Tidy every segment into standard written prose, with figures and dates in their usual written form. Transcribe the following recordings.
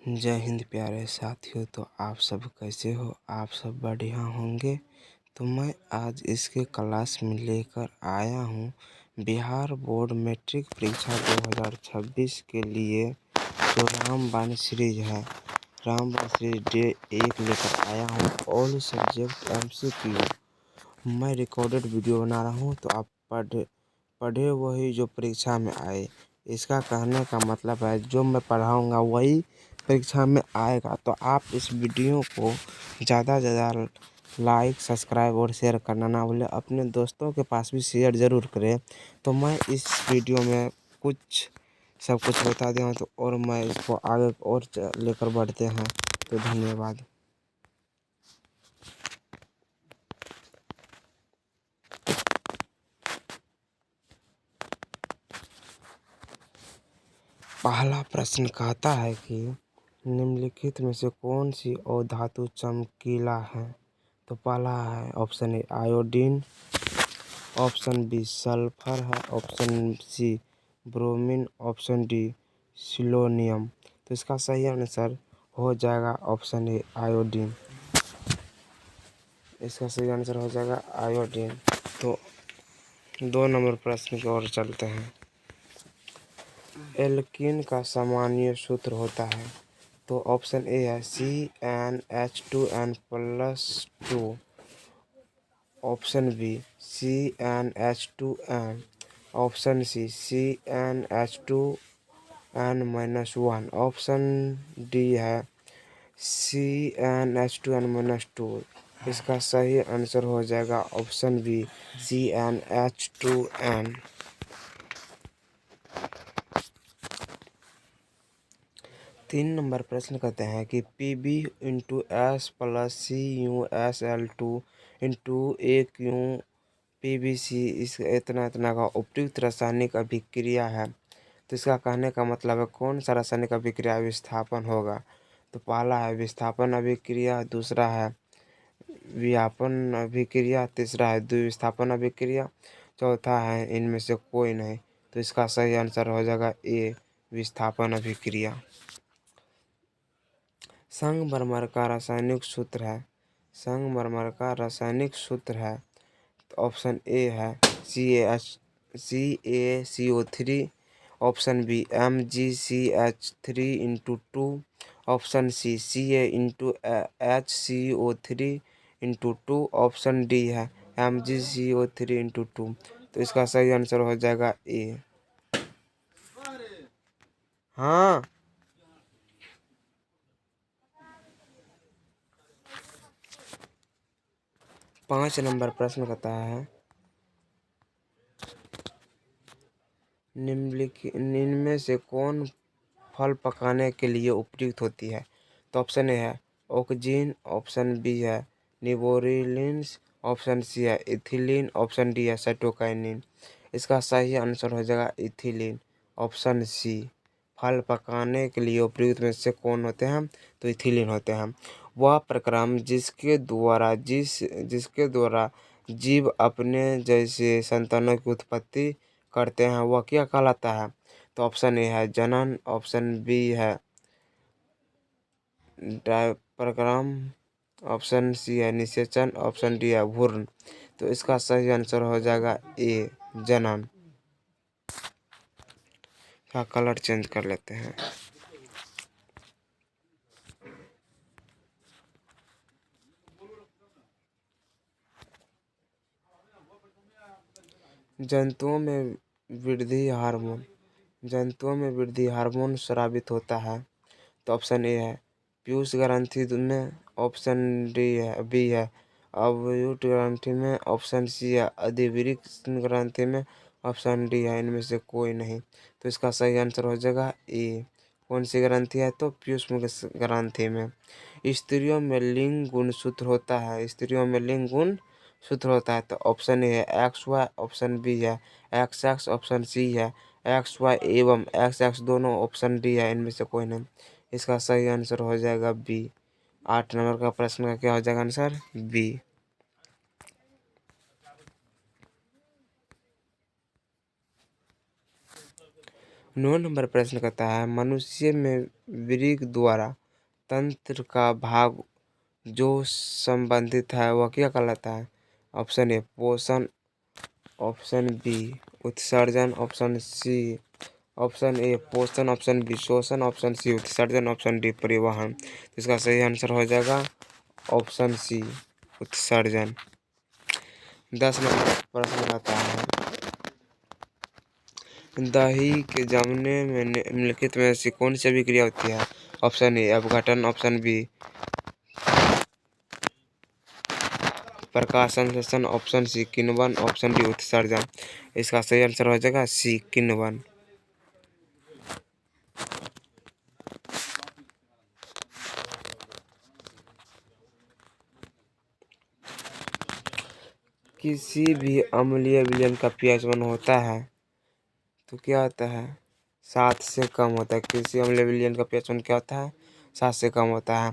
जय हिंद प्यारे साथियों। तो आप सब कैसे हो? आप सब बढ़िया होंगे। तो मैं आज इसके क्लास में लेकर आया हूँ बिहार बोर्ड मैट्रिक परीक्षा 2026 के लिए जो रामबाण सीरीज है, रामबाण सीरीज डे 1 लेकर आया हूँ। ऑल सब्जेक्ट MCQ मैं रिकॉर्डेड वीडियो बना रहा हूँ, तो आप पढ़े वही जो परीक्षा में आए। इसका कहने का मतलब है जो मैं पढ़ाऊँगा वही परीक्षा में आएगा। तो आप इस वीडियो को ज़्यादा से ज़्यादा लाइक, सब्सक्राइब और शेयर करना ना भूलें। अपने दोस्तों के पास भी शेयर ज़रूर करें। तो मैं इस वीडियो में सब कुछ बता दिया हूँ, तो और मैं इसको आगे और लेकर बढ़ते हैं। तो धन्यवाद। पहला प्रश्न कहता है कि निम्नलिखित में से कौन सी अधातु चमकीला है? तो पहला है option A iodine, option B sulphur है, option C bromine, option D selenium. तो इसका सही आंसर हो जाएगा ऑप्शन ए आयोडीन। इसका सही आंसर हो जाएगा आयोडीन। तो 2 नंबर प्रश्न की ओर चलते हैं। एल्कीन का सामान्य सूत्र होता है। तो ऑप्शन ए है CnH2n+2, option B CnH2n, option C CnH2n-1, option D है CnH2n-2। इसका सही आंसर हो जाएगा ऑप्शन बी CnH2n। 3 नंबर प्रश्न कहते हैं कि Pb×S+CuSl2×AQ इस इतना का उपयुक्त रासायनिक अभिक्रिया है। तो इसका कहने का मतलब है कौन सा रासायनिक अभिक्रिया विस्थापन होगा? तो पहला है विस्थापन अभिक्रिया, दूसरा है वियापन अभिक्रिया, तीसरा है द्विविस्थापन अभिक्रिया, चौथा है इनमें से कोई नहीं। तो इसका सही आंसर हो जाएगा ए विस्थापन अभिक्रिया। संगमरमर का रासायनिक सूत्र है। संगमरमर का रासायनिक सूत्र है। तो ऑप्शन ए है CaCO3, option B MgCH3×2, option C Ca×HCO3×2, option D है MgCO3×2। तो इसका सही आंसर हो जाएगा ए। हाँ, 5 नंबर प्रश्न कहता है निम्न में से कौन फल पकाने के लिए उपयुक्त होती है? तो ऑप्शन ए है ऑक्जीन, ऑप्शन बी है निबोरिलिन्स, ऑप्शन सी है इथिलीन, ऑप्शन डी है साइटोकाइनिन। इसका सही आंसर हो जाएगा इथिलीन, ऑप्शन सी। फल पकाने के लिए उपयुक्त में से कौन होते हैं? तो इथिलीन होते हैं। वह प्रक्रम जिसके द्वारा जीव अपने जैसे संतानों की उत्पत्ति करते हैं वह क्या कहलाता है? तो ऑप्शन ए है जनन, ऑप्शन बी है प्रक्रम, ऑप्शन सी है निषेचन, ऑप्शन डी है भ्रूण। तो इसका सही आंसर हो जाएगा ए जनन। का कलर चेंज कर लेते हैं। जंतुओं में वृद्धि हार्मोन स्रावित होता है। तो ऑप्शन ए है पीयूष ग्रंथि में, ऑप्शन बी है अवयुट ग्रंथि में, ऑप्शन सी है अधिवृक्क ग्रंथि में, ऑप्शन डी है इनमें से कोई नहीं। तो इसका सही आंसर हो जाएगा ए। कौन सी ग्रंथि है? तो पीयूष ग्रंथि में। स्त्रियों में लिंग गुणसूत्र होता है। स्त्रियों में लिंग गुण सूत्र होता है। तो ऑप्शन ए है XY, ऑप्शन बी है XX, ऑप्शन सी है XY एवं XX दोनों, ऑप्शन डी है इनमें से कोई नहीं। इसका सही आंसर हो जाएगा बी। 8 नंबर का प्रश्न का क्या हो जाएगा आंसर? बी। 9 9 नंबर प्रश्न कहता है मनुष्य में वृक्क द्वारा तंत्र का भाग जो संबंधित है वह क्या कहलाता है? ऑप्शन ए पोषण, ऑप्शन बी उत्सर्जन, ऑप्शन ए पोषण, ऑप्शन बी शोषण, ऑप्शन सी उत्सर्जन, ऑप्शन डी परिवहन। तो इसका सही आंसर हो जाएगा ऑप्शन सी उत्सर्जन। 10 नंबर प्रश्न आता है दही के जमने में निम्नलिखित में से कौन सी अभिक्रिया होती है? ऑप्शन ए अपघटन, ऑप्शन बी प्रकाश संश्लेषण, ऑप्शन सी किण्वन, ऑप्शन डी उत्सर्जन। इसका सही आंसर हो जाएगा सी किण्वन। किसी भी अम्लीय विलयन का pH मान होता है तो क्या होता है? 7 से कम होता है। किसी अम्लीय विलयन का pH मान क्या होता है? 7 से कम होता है।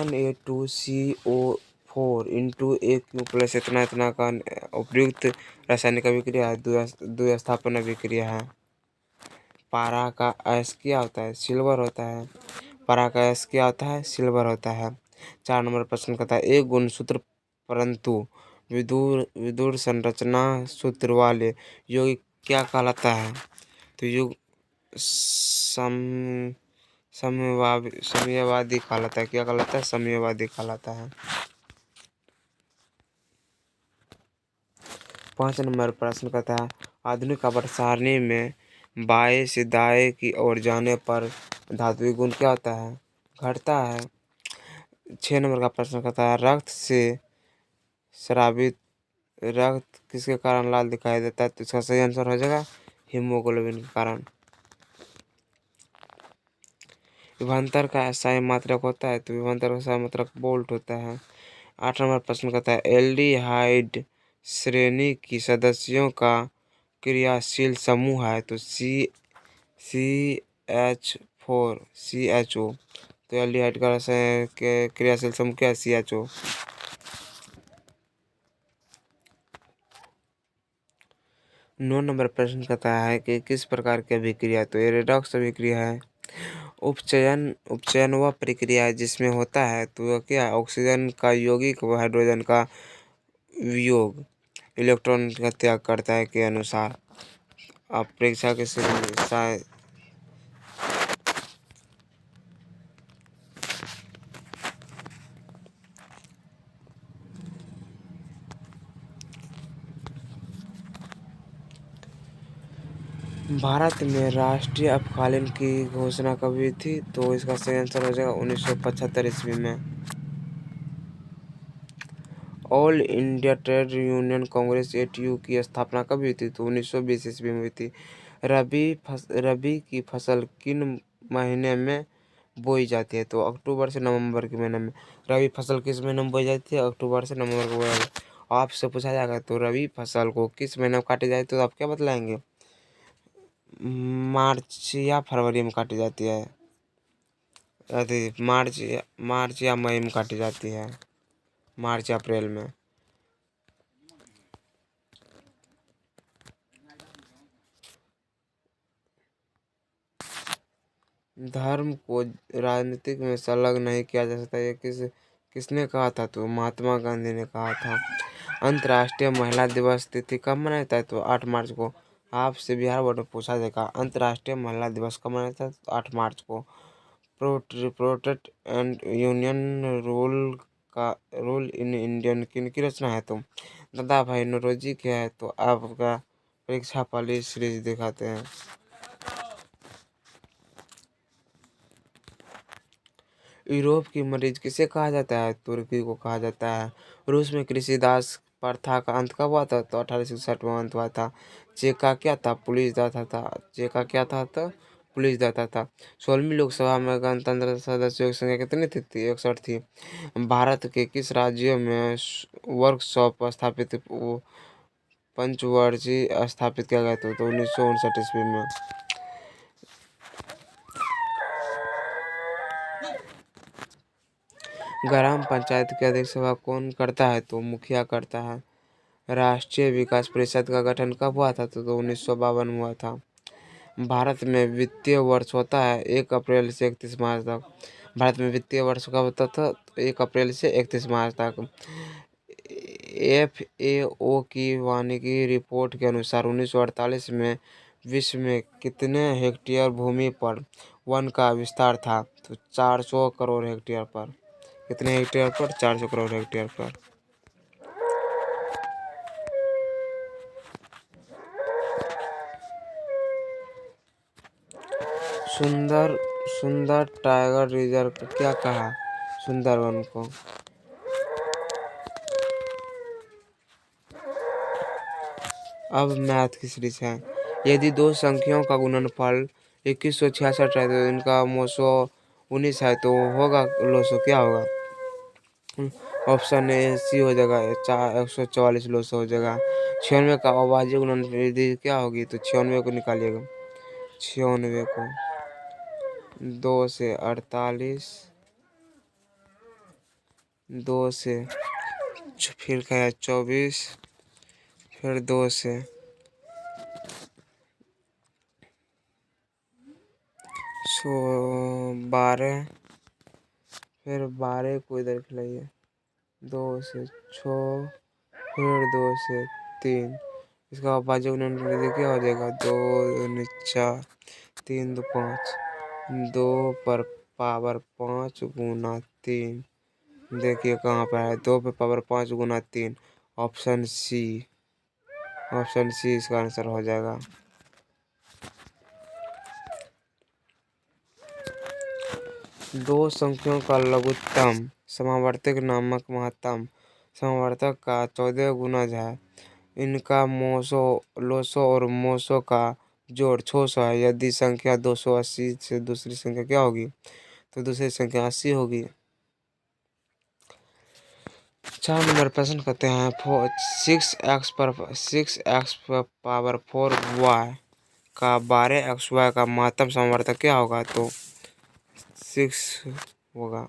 Na2CO4 इंटू AQ प्लस इतना इतना का उपयुक्त रासायनिक अभिक्रिया है, द्विस्थापन अभिक्रिया है। पारा का एस क्या होता है? सिल्वर होता है। पारा का एस क्या होता है? सिल्वर होता है। 4 नंबर प्रश्न कहता है एक गुणसूत्र परंतु विदूर संरचना सूत्र वाले यौगिक क्या कहलाता है? तो युग साम्यवादी कहलाता है। क्या कहलाता है? साम्यवादी कहलाता है। 5 नंबर प्रश्न कहता है आधुनिक आवर्त सारणी में बाएं से दाएं की ओर जाने पर धात्विक गुण क्या होता है? घटता है। 6 नंबर का प्रश्न कहता है रक्त से स्रावित रक्त किसके कारण लाल दिखाई देता है? तो इसका सही आंसर हो जाएगा हीमोग्लोबिन के कारण। विभवांतर का एसआई मात्रक होता है तो विभवांतर का एसआई मात्रक वोल्ट होता है। 8 नंबर प्रश्न कहता है एल्डिहाइड श्रेणी की सदस्यों का क्रियाशील समूह है तो CH4CHO। तो एल्डिहाइड का क्रियाशील समूह क्या है? CHO। 9 नंबर प्रश्न कहता है कि किस प्रकार की अभिक्रिया? तो ये रेडॉक्स अभिक्रिया है। उपचयन वह प्रक्रिया है जिसमें होता है तो वह क्या है? ऑक्सीजन का यौगिक व हाइड्रोजन का वियोग इलेक्ट्रॉन का त्याग करता है के अनुसार। आप परीक्षा के भारत में राष्ट्रीय अल्पकालीन की घोषणा कब हुई थी? तो इसका सही आंसर हो जाएगा 1975 ईस्वी में। All India trade union Congress ATU की स्थापना कब हुई थी? तो 1920 ईस्वी में हुई थी। रबी की फसल किन महीने में बोई जाती है? तो अक्टूबर से नवंबर के महीने में। रबी फसल किस महीने में बोई जाती है? अक्टूबर से नवंबर को बोई जाती है। आपसे पूछा जाएगा तो रबी फसल को किस महीने में काटी जाती है तो आप क्या बतलाएंगे? मार्च या फरवरी में काटी जाती है। मार्च या मई में काटी जाती है। मार्च अप्रैल में। धर्म को राजनीतिक में संलग्न नहीं किया जा सकता ये किसने कहा था? तो महात्मा गांधी ने कहा था। अंतर्राष्ट्रीय महिला दिवस तिथि कब मनाया जाता है? तो 8 मार्च को। आपसे बिहार बोर्ड में पूछा जाएगा अंतर्राष्ट्रीय महिला दिवस कब मनाया जाता है? तो 8 मार्च को। Protest and union rule in Indian किन की रचना है? तो दादा भाई नौरोजी के है। तो आपका परीक्षा पाली सीरीज दिखाते हैं। यूरोप की मरीज किसे कहा जाता है? तुर्की को कहा जाता है। रूस में कृषि दास प्रथा का अंत कब हुआ था? तो 1861 में अंत हुआ था। चेका क्या था? पुलिस दाता था। चेका क्या था? तो पुलिस दाता था। 16वीं लोकसभा में गणतंत्र सदस्यों की संख्या कितनी थी? 61 थी। भारत के किस राज्य में वर्कशॉप स्थापित पंचवर्षीय स्थापित किया गया था? तो 1959 ईस्वी में। ग्राम पंचायत की अध्यक्ष सभा कौन करता है? तो मुखिया करता है। राष्ट्रीय विकास परिषद का गठन कब हुआ था? तो 1952 में हुआ था। भारत में वित्तीय वर्ष होता है 1 अप्रैल से 31 मार्च तक। भारत में वित्तीय वर्ष कब होता था? 1 अप्रैल से 31 मार्च तक। FAO की वानिकी रिपोर्ट के अनुसार 1948 में विश्व में कितने हेक्टेयर भूमि पर वन का विस्तार था? तो 400 करोड़ हेक्टेयर पर। कितने हेक्टेयर पर? 400 करोड़ हेक्टेयर पर। सुंदर टाइगर रिजर्व को क्या कहा? सुंदरवन को। अब मैथ की सीरीज है। यदि दो संख्याओं का गुणनफल 2166 है तो इनका 919 है तो होगा लोसो क्या होगा? ऑप्शन ए 80 हो जाएगा, 144 लोसो हो जाएगा। 96 का अभाज्य गुणनफल यदि क्या होगी? तो 96 को निकालिएगा। 96 को 2 से 48, 2 से फिर क्या है 24, फिर 2 से 12, फिर 12 को इधर खिलाइए। 2 से 6, फिर 2 से 3। इसका अभाज्य गुणनफल क्या हो जाएगा? 2 दूनी 4, 3 दो 5, 2 पर पावर 5 गुना 3। देखिए कहाँ पर है 2 पे पावर 5 गुना 3। Option C. ऑप्शन सी इसका आंसर हो जाएगा। दो संख्याओं का लघुत्तम समावर्तक नामक महत्तम समावर्तक का 14 गुणज है। इनका लोसो और मोसो का जोड़ 600 है। यदि संख्या 280 से दूसरी संख्या क्या होगी? तो दूसरी संख्या 80 होगी। 4 नंबर प्रश्न कहते हैं 6x पावर 4y का 12xy का महत्तम समावर्तक क्या होगा? तो 6 होगा।